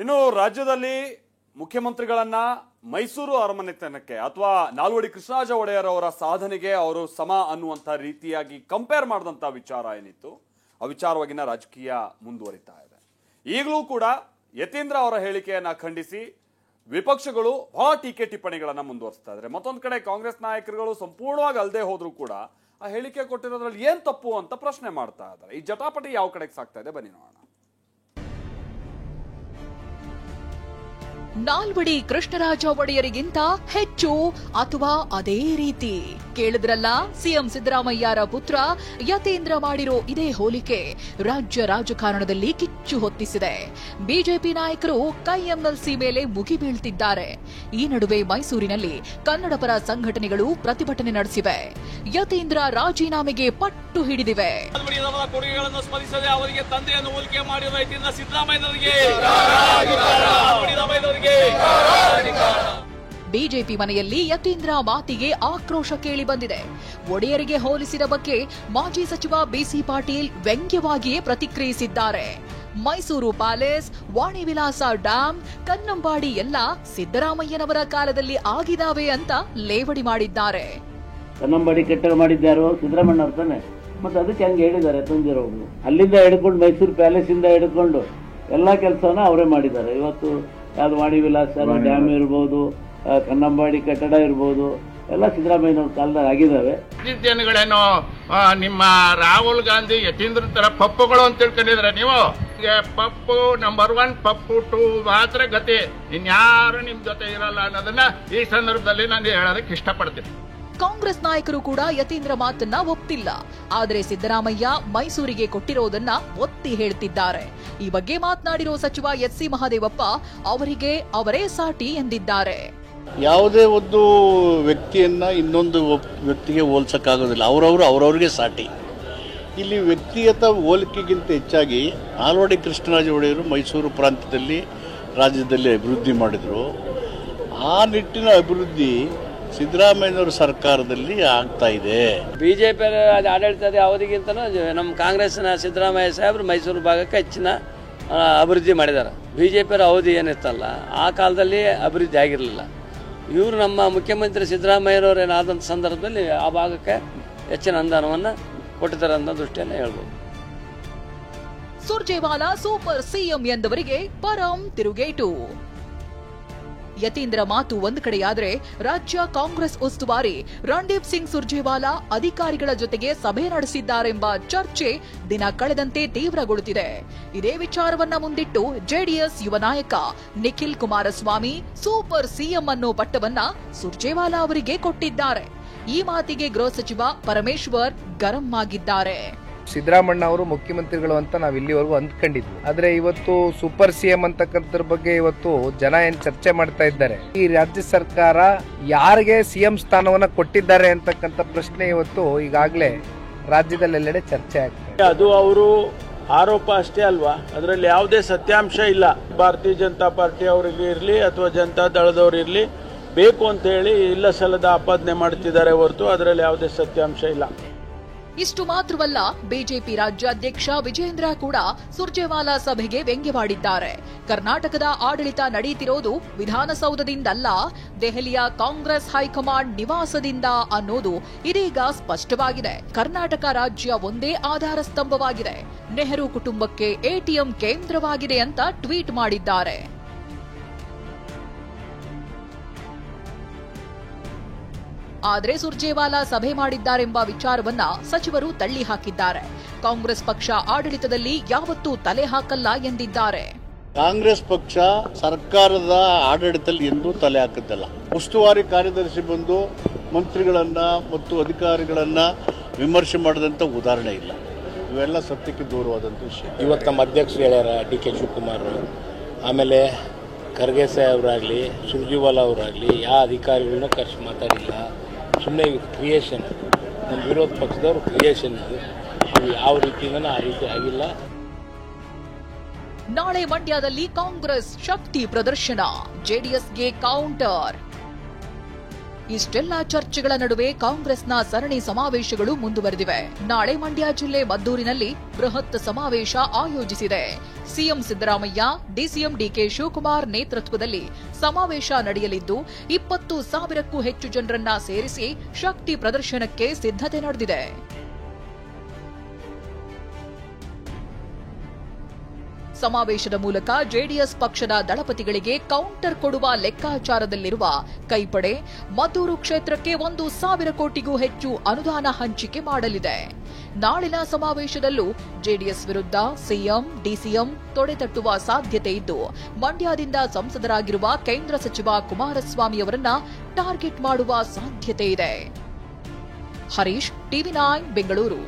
ಇನ್ನು ರಾಜ್ಯದಲ್ಲಿ ಮುಖ್ಯಮಂತ್ರಿಗಳನ್ನ ಮೈಸೂರು ಅರಮನೆತನಕ್ಕೆ ಅಥವಾ ನಾಲ್ವಡಿ ಕೃಷ್ಣರಾಜ ಒಡೆಯರ್ ಅವರ ಸಾಧನೆಗೆ ಅವರು ಸಮ ಅನ್ನುವಂತ ರೀತಿಯಾಗಿ ಕಂಪೇರ್ ಮಾಡಿದಂತ ವಿಚಾರ ಏನಿತ್ತು ಆ ವಿಚಾರವಾಗಿನ ರಾಜಕೀಯ ಮುಂದುವರಿತಾ ಇದೆ. ಈಗಲೂ ಕೂಡ ಯತೀಂದ್ರ ಅವರ ಹೇಳಿಕೆಯನ್ನ ಖಂಡಿಸಿ ವಿಪಕ್ಷಗಳು ಬಹಳ ಟೀಕೆ ಟಿಪ್ಪಣಿಗಳನ್ನ ಮುಂದುವರಿಸ್ತಾ ಇದ್ದಾರೆ. ಮತ್ತೊಂದು ಕಡೆ ಕಾಂಗ್ರೆಸ್ ನಾಯಕರುಗಳು ಸಂಪೂರ್ಣವಾಗಿ ಅಲ್ಲದೆ ಹೋದ್ರೂ ಕೂಡ ಆ ಹೇಳಿಕೆ ಕೊಟ್ಟಿರೋದ್ರಲ್ಲಿ ಏನ್ ತಪ್ಪು ಅಂತ ಪ್ರಶ್ನೆ ಮಾಡ್ತಾ ಇದ್ದಾರೆ. ಈ ಜಟಾಪಟಿ ಯಾವ ಕಡೆಗೆ ಸಾಗ್ತಾ ಇದೆ ಬನ್ನಿ ನೋಡೋಣ. ನಾಲ್ವಡಿ ಕೃಷ್ಣರಾಜ ಒಡೆಯರಿಗಿಂತ ಹೆಚ್ಚು ಅಥವಾ ಅದೇ ರೀತಿ ಕೇಳಿದ್ರಲ್ಲ, ಸಿಎಂ ಸಿದ್ದರಾಮಯ್ಯರ ಪುತ್ರ ಯತೀಂದ್ರ ಮಾಡಿರೋ ಇದೇ ಹೋಲಿಕೆ ರಾಜ್ಯ ರಾಜಕಾರಣದಲ್ಲಿ ಕಿಚ್ಚು ಹೊತ್ತಿಸಿದೆ. ಬಿಜೆಪಿ ನಾಯಕರು ಕೈ ಎಂಎಲ್ಸಿ ಮೇಲೆ ಮುಗಿಬೀಳ್ತಿದ್ದಾರೆ. ಈ ನಡುವೆ ಮೈಸೂರಿನಲ್ಲಿ ಕನ್ನಡ ಪರ ಸಂಘಟನೆಗಳು ಪ್ರತಿಭಟನೆ ನಡೆಸಿವೆ. ಯತೀಂದ್ರ ರಾಜೀನಾಮೆಗೆ ಪಟ್ಟು ಹಿಡಿದಿವೆ. ಕೊಡುಗೆಗಳನ್ನು ಸ್ಮರಿಸದೆ ಅವರಿಗೆ ತಂದೆಯನ್ನು ಹೋಲಿಕೆ ಮಾಡಿರುವ ಯತೀಂದ್ರ ಸಿದ್ದರಾಮಯ್ಯನವರಿಗೆ ಬಿಜೆಪಿ ಮನೆಯಲ್ಲಿ ಯತೀಂದ್ರ ಮಾತಿಗೆ ಆಕ್ರೋಶ ಕೇಳಿ ಬಂದಿದೆ. ಒಡೆಯರಿಗೆ ಹೋಲಿಸಿದ ಬಗ್ಗೆ ಮಾಜಿ ಸಚಿವ ಬಿಸಿ ಪಾಟೀಲ್ ವ್ಯಂಗ್ಯವಾಗಿಯೇ ಪ್ರತಿಕ್ರಿಯಿಸಿದ್ದಾರೆ. ಮೈಸೂರು ಪ್ಯಾಲೇಸ್, ವಾಣಿ ವಿಲಾಸ ಡ್ಯಾಂ, ಕನ್ನಂಬಾಡಿ ಎಲ್ಲ ಸಿದ್ದರಾಮಯ್ಯನವರ ಕಾಲದಲ್ಲಿ ಆಗಿದಾವೆ ಅಂತ ಲೇವಡಿ ಮಾಡಿದ್ದಾರೆ. ಕನ್ನಂಬಾಡಿ ಕಟ್ಟಡ ಮಾಡಿದ್ದಾರೋ ಸಿದ್ದರಾಮಯ್ಯ ಅವ್ರು ತಾನೆ, ಮತ್ತೆ ಅದಕ್ಕೆ ಹಂಗೆ ಹೇಳಿದ್ದಾರೆ ತಂದಿರೋರು. ಅಲ್ಲಿಂದ ಹಿಡ್ಕೊಂಡು ಮೈಸೂರು ಪ್ಯಾಲೇಸ್ ಇಂದ ಹಿಡ್ಕೊಂಡು ಎಲ್ಲಾ ಕೆಲಸವನ್ನ ಅವರೇ ಮಾಡಿದ್ದಾರೆ. ಇವತ್ತು ಯಾವ್ದು ವಾಣಿ ವಿಲಾಸ ಡ್ಯಾಮ್ ಇರ್ಬೋದು, ಕನ್ನಂಬಾಡಿ ಕಟ್ಟಡ ಇರ್ಬೋದು, ಎಲ್ಲ ಸಿದ್ದರಾಮಯ್ಯನವ್ರ ಕಾಲದಲ್ಲಿ ಆಗಿದ್ದಾವೆ. ಜನಗಳೇನೋ ನಿಮ್ಮ ರಾಹುಲ್ ಗಾಂಧಿ ಯತೀಂದ್ರ ತರ ಪಪ್ಪುಗಳು ಅಂತ ತಿಳ್ಕೊಂಡಿದ್ರೆ ನೀವು. ಪಪ್ಪು ನಂಬರ್ 1, ಪಪ್ಪು 2 ಮಾತ್ರ ಗತಿ, ಇನ್ಯಾರು ನಿಮ್ ಜೊತೆ ಇರಲ್ಲ ಅನ್ನೋದನ್ನ ಈ ಸಂದರ್ಭದಲ್ಲಿ ನಾನು ಹೇಳೋದಕ್ಕೆ ಇಷ್ಟಪಡ್ತೀನಿ. ಕಾಂಗ್ರೆಸ್ ನಾಯಕರು ಕೂಡ ಯತೀಂದ್ರ ಮಾತನ್ನ ಒಪ್ತಿಲ್ಲ. ಆದರೆ ಸಿದ್ದರಾಮಯ್ಯ ಮೈಸೂರಿಗೆ ಕೊಟ್ಟಿರೋದನ್ನ ಒತ್ತಿ ಹೇಳ್ತಿದ್ದಾರೆ. ಈ ಬಗ್ಗೆ ಮಾತನಾಡಿರೋ ಸಚಿವ ಎಸ್.ಸಿ. ಮಹದೇವಪ್ಪ ಅವರಿಗೆ ಅವರೇ ಸಾಟಿ ಎಂದಿದ್ದಾರೆ. ಯಾವುದೇ ಒಂದು ವ್ಯಕ್ತಿಯನ್ನ ಇನ್ನೊಂದು ವ್ಯಕ್ತಿಗೆ ಹೋಲ್ಸಕ್ಕಾಗೋದಿಲ್ಲ. ಅವರವ್ರಿಗೆ ಸಾಟಿ. ಇಲ್ಲಿ ವ್ಯಕ್ತಿಗತ ಹೋಲಿಕೆಗಿಂತ ಹೆಚ್ಚಾಗಿ ನಾಲ್ವಡಿ ಕೃಷ್ಣರಾಜ ಒಡೆಯರು ಮೈಸೂರು ಪ್ರಾಂತ್ಯದಲ್ಲಿ ರಾಜ್ಯದಲ್ಲಿ ಅಭಿವೃದ್ಧಿ ಮಾಡಿದರು. ಆ ನಿಟ್ಟಿನ ಅಭಿವೃದ್ಧಿ ಸಿದ್ದರಾಮಯ್ಯನವರ ಸರ್ಕಾರದಲ್ಲಿ ಆಗ್ತಾ ಇದೆ. ಬಿಜೆಪಿ ಆಡಳಿತದ ಅವಧಿಗಿಂತನೂ ನಮ್ಮ ಕಾಂಗ್ರೆಸ್ನ ಸಿದ್ದರಾಮಯ್ಯ ಸಾಹೇಬರು ಮೈಸೂರು ಭಾಗಕ್ಕೆ ಹೆಚ್ಚಿನ ಅಭಿವೃದ್ಧಿ ಮಾಡಿದ್ದಾರೆ. ಬಿಜೆಪಿ ಅವಧಿ ಏನಿತ್ತಲ್ಲ ಆ ಕಾಲದಲ್ಲಿ ಅಭಿವೃದ್ಧಿ ಆಗಿರಲಿಲ್ಲ. ಇವರು ನಮ್ಮ ಮುಖ್ಯಮಂತ್ರಿ ಸಿದ್ದರಾಮಯ್ಯನವರು ಏನಾದಂಥ ಸಂದರ್ಭದಲ್ಲಿ ಆ ಭಾಗಕ್ಕೆ ಹೆಚ್ಚಿನ ಅನುದಾನವನ್ನು ಕೊಟ್ಟಿದ್ದಾರೆ ಅನ್ನೋ ದೃಷ್ಟಿಯನ್ನು ಹೇಳ್ಬೋದು. ಸುರ್ಜೇವಾಲಾ ಸೂಪರ್ ಸಿಎಂ ಎಂದವರಿಗೆ ಪರಂ ತಿರುಗೇಟು. ಯತೀಂದ್ರ ಮಾತು ಒಂದು ಕಡೆಯಾದ್ರೆ ರಾಜ್ಯ ಕಾಂಗ್ರೆಸ್ ಉಸ್ತುವಾರಿ ರಣದೀಪ್ ಸಿಂಗ್ ಸುರ್ಜೇವಾಲಾ ಅಧಿಕಾರಿಗಳ ಜೊತೆಗೆ ಸಭೆ ನಡೆಸಿದ್ದಾರೆಂಬ ಚರ್ಚೆ ದಿನ ಕಳೆದಂತೆ ತೀವ್ರಗೊಳ್ಳುತ್ತಿದೆ. ಇದೇ ವಿಚಾರವನ್ನ ಮುಂದಿಟ್ಟು ಜೆಡಿಎಸ್ ಯುವ ನಾಯಕ ನಿಖಿಲ್ ಕುಮಾರಸ್ವಾಮಿ ಸೂಪರ್ ಸಿಎಂ ಅನ್ನೋ ಪಟ್ಟವನ್ನ ಸುರ್ಜೇವಾಲಾ ಅವರಿಗೆ ಕೊಟ್ಟಿದ್ದಾರೆ. ಈ ಮಾತಿಗೆ ಗೃಹ ಸಚಿವ ಪರಮೇಶ್ವರ್ ಗರಂ ಆಗಿದ್ದಾರೆ. ಸಿದ್ದರಾಮಣ್ಣ ಅವರು ಮುಖ್ಯಮಂತ್ರಿಗಳು ಅಂತ ನಾವು ಇಲ್ಲಿವರೆಗೂ ಅಂದ್ಕೊಂಡಿದ್ವಿ. ಆದ್ರೆ ಇವತ್ತು ಸೂಪರ್ ಸಿಎಂ ಅಂತಕ್ಕಂಥದ್ರ ಬಗ್ಗೆ ಇವತ್ತು ಜನ ಏನ್ ಚರ್ಚೆ ಮಾಡ್ತಾ ಇದ್ದಾರೆ. ಈ ರಾಜ್ಯ ಸರ್ಕಾರ ಯಾರಿಗೆ ಸಿಎಂ ಸ್ಥಾನವನ್ನ ಕೊಟ್ಟಿದ್ದಾರೆ ಅಂತಕ್ಕಂಥ ಪ್ರಶ್ನೆ ಇವತ್ತು ಈಗಾಗಲೇ ರಾಜ್ಯದಲ್ಲೆಲ್ಲೆಡೆ ಚರ್ಚೆ ಆಗ್ತದೆ. ಅದು ಅವರು ಆರೋಪ ಅಷ್ಟೇ ಅಲ್ವಾ, ಅದರಲ್ಲಿ ಯಾವುದೇ ಸತ್ಯಾಂಶ ಇಲ್ಲ. ಭಾರತೀಯ ಜನತಾ ಪಾರ್ಟಿ ಅವರಿಗೆ ಇರಲಿ ಅಥವಾ ಜನತಾ ದಳದವರು ಇರಲಿ, ಬೇಕು ಅಂತ ಹೇಳಿ ಇಲ್ಲ ಸಲ್ಲದ ಆಪಾದನೆ ಮಾಡ್ತಿದ್ದಾರೆ ಹೊರತು ಅದರಲ್ಲಿ ಯಾವುದೇ ಸತ್ಯಾಂಶ ಇಲ್ಲ. ಇಷ್ಟು ಮಾತ್ರವಲ್ಲ, ಬಿಜೆಪಿ ರಾಜ್ಯಾಧ್ಯಕ್ಷ ವಿಜೇಂದ್ರ ಕೂಡ ಸುರ್ಜೇವಾಲಾ ಸಭೆಗೆ ವ್ಯಂಗ್ಯವಾಡಿದ್ದಾರೆ. ಕರ್ನಾಟಕದ ಆಡಳಿತ ನಡೆಯುತ್ತಿರೋದು ವಿಧಾನಸೌಧದಿಂದಲ್ಲ, ದೆಹಲಿಯ ಕಾಂಗ್ರೆಸ್ ಹೈಕಮಾಂಡ್ ನಿವಾಸದಿಂದ ಅನ್ನೋದು ಇದೀಗ ಸ್ಪಷ್ಟವಾಗಿದೆ. ಕರ್ನಾಟಕ ರಾಜ್ಯ ಒಂದೇ ಆಧಾರ ಸ್ತಂಭವಾಗಿದೆ, ನೆಹರು ಕುಟುಂಬಕ್ಕೆ ಎಟಿಎಂ ಕೇಂದ್ರವಾಗಿದೆ ಅಂತ ಟ್ವೀಟ್ ಮಾಡಿದ್ದಾರೆ. ಆದರೆ ಸುರ್ಜೇವಾಲಾ ಸಭೆ ಮಾಡಿದ್ದಾರೆಂಬ ವಿಚಾರವನ್ನ ಸಚಿವರು ತಳ್ಳಿ ಹಾಕಿದ್ದಾರೆ. ಕಾಂಗ್ರೆಸ್ ಪಕ್ಷ ಆಡಳಿತದಲ್ಲಿ ಯಾವತ್ತೂ ತಲೆ ಹಾಕಲ್ಲ ಎಂದಿದ್ದಾರೆ. ಕಾಂಗ್ರೆಸ್ ಪಕ್ಷ ಸರ್ಕಾರದ ಆಡಳಿತದಲ್ಲಿ ಎಂದೂ ತಲೆ ಹಾಕಿದ್ದಲ್ಲ. ಉಸ್ತುವಾರಿ ಕಾರ್ಯದರ್ಶಿ ಬಂದು ಮಂತ್ರಿಗಳನ್ನ ಮತ್ತು ಅಧಿಕಾರಿಗಳನ್ನ ವಿಮರ್ಶೆ ಮಾಡಿದಂತ ಉದಾಹರಣೆ ಇಲ್ಲ. ಇವೆಲ್ಲ ಸತ್ಯಕ್ಕೆ ದೂರವಾದಂಥ ವಿಷಯ. ಇವತ್ತು ನಮ್ಮ ಅಧ್ಯಕ್ಷರು ಹೇಳ್ಯಾರ, ಡಿ.ಕೆ. ಶಿವಕುಮಾರ್, ಆಮೇಲೆ ಖರ್ಗೆ ಸಾಹೇಬ್ರಾಗಲಿ ಸುರ್ಜೇವಾಲಾ ಅವರಾಗಲಿ ಯಾವ ಅಧಿಕಾರಿಗಳನ್ನೂ ಕರೆಸಿ ಮಾತಾಡಿಲ್ಲ. ಸುಮ್ಮನೆ ಕ್ರಿಯೇಷನ್, ನಮ್ಮ ವಿರೋಧ ಪಕ್ಷದವ್ರ ಕ್ರಿಯೇಷನ್ ಇದು. ಯಾವ ರೀತಿಯಿಂದ ಆ ರೀತಿ ಆಗಿಲ್ಲ. ನಾಳೆ ಮಂಡ್ಯದಲ್ಲಿ ಕಾಂಗ್ರೆಸ್ ಶಕ್ತಿ ಪ್ರದರ್ಶನ, ಜೆಡಿಎಸ್ಗೆ ಕೌಂಟರ್. ಇಷ್ಟೆಲ್ಲ ಚರ್ಚೆಗಳ ನಡುವೆ ಕಾಂಗ್ರೆಸ್ನ ಸರಣಿ ಸಮಾವೇಶಗಳು ಮುಂದುವರೆದಿವೆ. ನಾಳೆ ಮಂಡ್ಯ ಜಿಲ್ಲೆ ಮದ್ದೂರಿನಲ್ಲಿ ಬೃಹತ್ ಸಮಾವೇಶ ಆಯೋಜಿಸಿದೆ. CM Siddaramaiah, DCM DK Shivakumar ನೇತೃತ್ವದಲ್ಲಿ ಸಮಾವೇಶ ನಡೆಯಲಿದ್ದು 20,000ಕ್ಕೂ ಹೆಚ್ಚು ಜನರನ್ನ ಸೇರಿಸಿ ಶಕ್ತಿ ಪ್ರದರ್ಶನಕ್ಕೆ ಸಿದ್ಧತೆ ನಡೆದಿದೆ. ಸಮಾವೇಶದ ಮೂಲಕ ಜೆಡಿಎಸ್ ಪಕ್ಷದ ದಳಪತಿಗಳಿಗೆ ಕೌಂಟರ್ ಕೊಡುವ ಲೆಕ್ಕಾಚಾರದಲ್ಲಿರುವ ಕೈಪಡೆ ಮದ್ದೂರು ಕ್ಷೇತ್ರಕ್ಕೆ 1,000 ಕೋಟಿಗೂ ಹೆಚ್ಚು ಅನುದಾನ ಹಂಚಿಕೆ ಮಾಡಲಿದೆ. ನಾಳಿನ ಸಮಾವೇಶದಲ್ಲೂ ಜೆಡಿಎಸ್ ವಿರುದ್ಧ ಸಿಎಂ, ಡಿಸಿಎಂ ತೊಡೆತಟ್ಟುವ ಸಾಧ್ಯತೆ ಇದ್ದು, ಮಂಡ್ಯದಿಂದ ಸಂಸದರಾಗಿರುವ ಕೇಂದ್ರ ಸಚಿವ ಕುಮಾರಸ್ವಾಮಿ ಅವರನ್ನ ಟಾರ್ಗೆಟ್ ಮಾಡುವ ಸಾಧ್ಯತೆ ಇದೆ. ಹರೀಶ್, ಟಿವಿ9 ಬೆಂಗಳೂರು.